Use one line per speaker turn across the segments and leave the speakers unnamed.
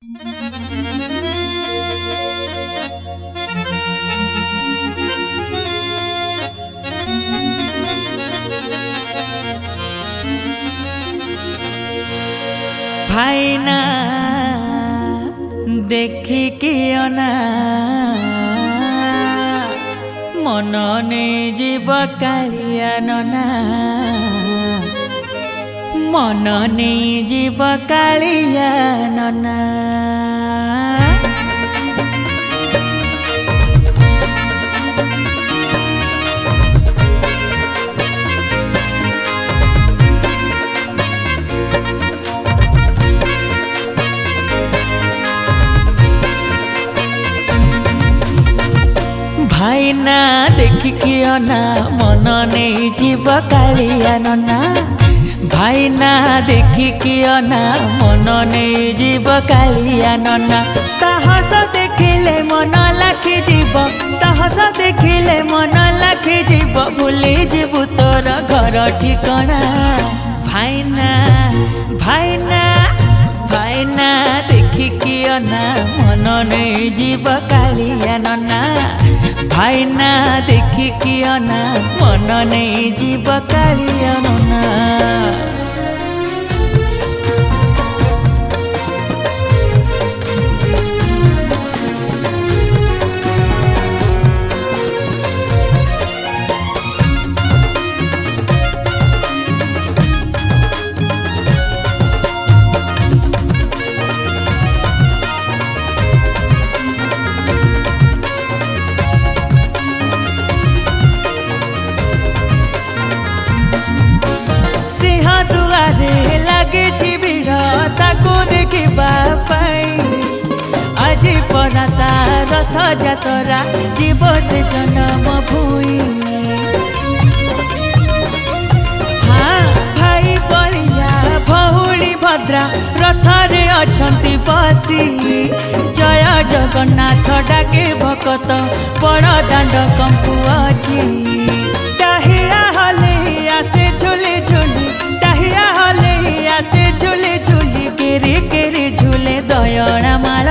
भाईना देखिकी अना मन नहीं जीव कालिया नना मन नहीं जीव कालिया नना भाईना देखिकी अना मन नहीं जीव कालिया नना भाईना देखिकी अना मन नहीं जीव कालिया नना ताहस देखिले मन लाखी जीव ताहस देखिले मन लाखी जीव भूली जीवु तोर घर ठिकाना भाईना भाईना भाईना देखिकी अना मन नहीं जीव कालिया नना भाईना देखिकी अना मन नहीं जीव कालिया नना लगे भिड़ ताको देखा आज पराता रथ जातरा जीव से जन्म भूई हाँ भाई बलिया भौड़ी भद्रा रथरे अछंती बसी जय जगन्नाथ डाके भकत बड़ दांड कंपु अछि टाहिया हले आसे झुली झुली टाहिया हले आसे झुली झुली केरे केरे झूले दयणा माल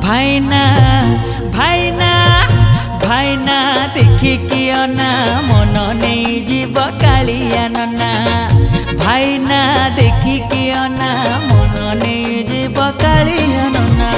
भाईना भाईना भाईना देखिकी अना मन नहीं जीव कालिया नना भाईना देखिकी अना मन नहीं जीव कालिया नना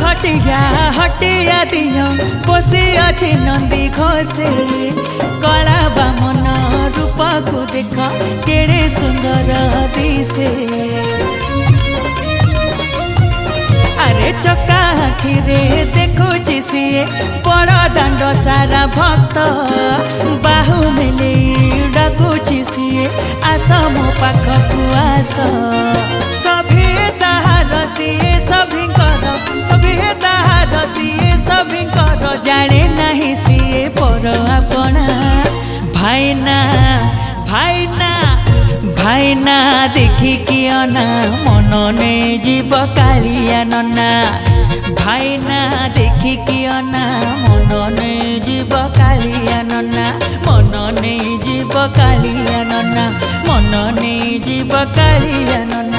हटिया हटिया दिया बसी अच्छी नंदी घोषे कला बामन रूप को देख केड़े सुंदर दिसे अरे चका आखिरे देखुची सीए बड़ दांड सारा भक्त बाहु मिले डाकुची सीए आस मो पाखकु आस सभी ताहार सीए सभी ताहार सीए सभी जाने नहीं सीए पर अपना भाईना भाईना भाईना देखिकी अना मन नहीं जीव कालिया नना भाईना देखिकी अना मन नहीं जीव कालिया नना मन नहीं जीव कालिया नना मन नहीं जीव कालिया नना।